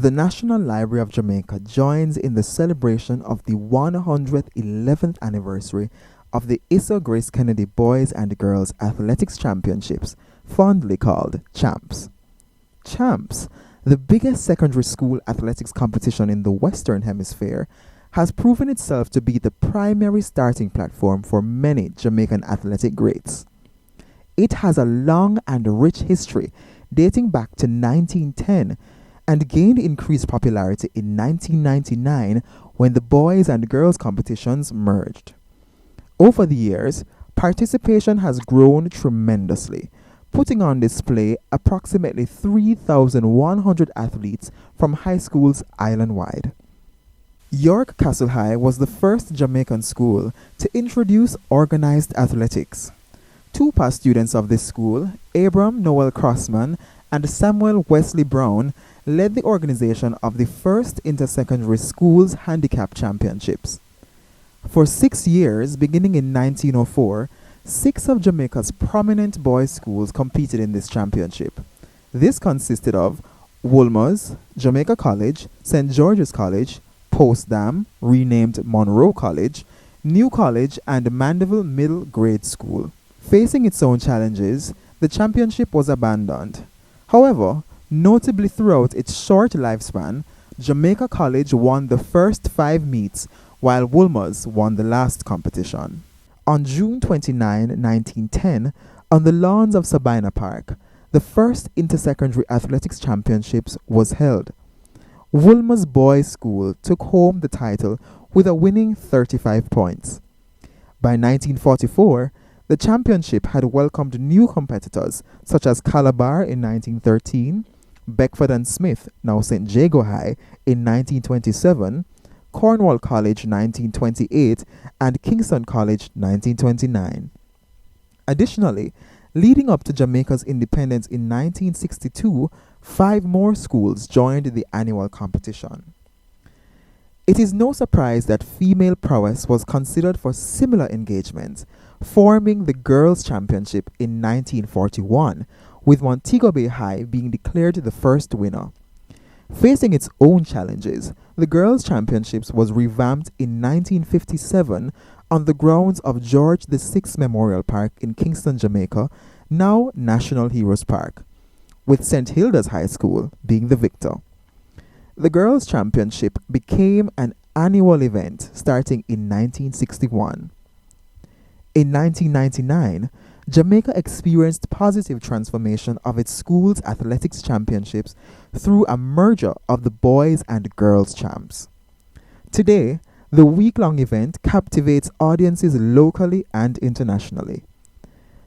The National Library of Jamaica joins in the celebration of the 111th anniversary of the Issa Grace Kennedy Boys and Girls Athletics Championships, fondly called CHAMPS. CHAMPS, the biggest secondary school athletics competition in the Western Hemisphere, has proven itself to be the primary starting platform for many Jamaican athletic greats. It has a long and rich history dating back to 1910 and gained increased popularity in 1999 when the boys and girls competitions merged. Over the years, participation has grown tremendously, putting on display approximately 3,100 athletes from high schools island-wide. York Castle High was the first Jamaican school to introduce organized athletics. Two past students of this school, Abram Noel Crossman and Samuel Wesley Brown, led the organization of the first intersecondary schools handicap championships. For 6 years, beginning in 1904, 6 of Jamaica's prominent boys' schools competed in this championship. This consisted of Wolmer's, Jamaica College, St. George's College, Postdam, renamed Monroe College, New College, and Mandeville Middle Grade School. Facing its own challenges, the championship was abandoned. However, notably throughout its short lifespan, Jamaica College won the first 5 meets, while Wolmer's won the last competition. On June 29, 1910, on the lawns of Sabina Park, the first intersecondary athletics championships was held. Wolmer's boys' school took home the title with a winning 35 points. By 1944, the championship had welcomed new competitors such as Calabar in 1913, Beckford and Smith, now St. Jago High, in 1927, Cornwall College 1928, and Kingston College 1929. Additionally, leading up to Jamaica's independence in 1962, 5 more schools joined the annual competition. It is no surprise that female prowess was considered for similar engagements, forming the Girls' Championship in 1941, with Montego Bay High being declared the first winner. Facing its own challenges, the Girls' Championships was revamped in 1957 on the grounds of George VI Memorial Park in Kingston, Jamaica, now National Heroes Park, with St. Hilda's High School being the victor. The Girls' Championship became an annual event starting in 1961. In 1999, Jamaica experienced positive transformation of its schools' athletics championships through a merger of the boys and girls champs. Today, the week-long event captivates audiences locally and internationally.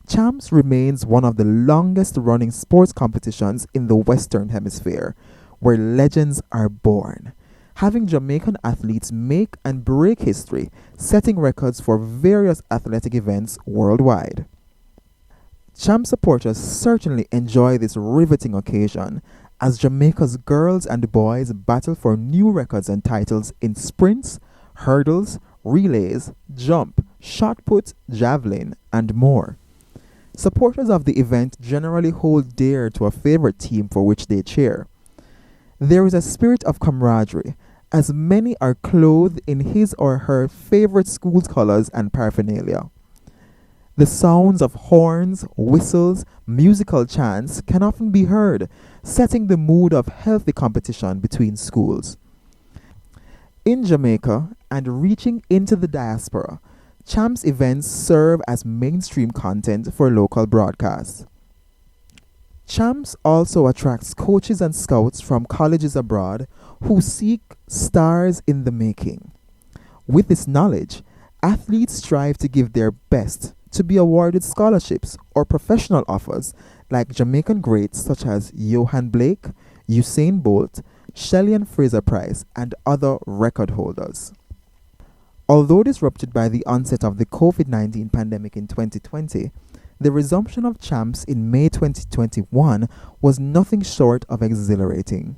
Champs remains one of the longest-running sports competitions in the Western Hemisphere, where legends are born, having Jamaican athletes make and break history, setting records for various athletic events worldwide. Champ supporters certainly enjoy this riveting occasion as Jamaica's girls and boys battle for new records and titles in sprints, hurdles, relays, jump, shot put, javelin, and more. Supporters of the event generally hold dear to a favorite team for which they cheer. There is a spirit of camaraderie, as many are clothed in his or her favorite school's colors and paraphernalia. The sounds of horns, whistles, musical chants can often be heard, setting the mood of healthy competition between schools. In Jamaica and reaching into the diaspora, Champs events serve as mainstream content for local broadcasts. Champs also attracts coaches and scouts from colleges abroad who seek stars in the making. With this knowledge, athletes strive to give their best to be awarded scholarships or professional offers like Jamaican greats such as Johan Blake, Usain Bolt, Shelly-Ann Fraser-Price, and other record holders. Although disrupted by the onset of the COVID-19 pandemic in 2020, the resumption of Champs in May 2021 was nothing short of exhilarating.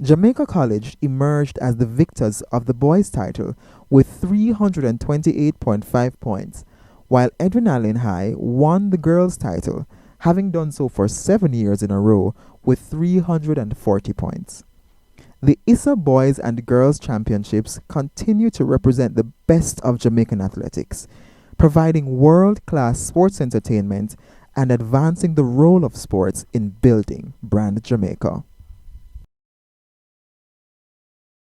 Jamaica College emerged as the victors of the boys' title with 328.5 points, while Edwin Allen High won the girls' title, having done so for 7 years in a row with 340 points. The Issa Boys and Girls Championships continue to represent the best of Jamaican athletics, providing world-class sports entertainment and advancing the role of sports in building brand Jamaica.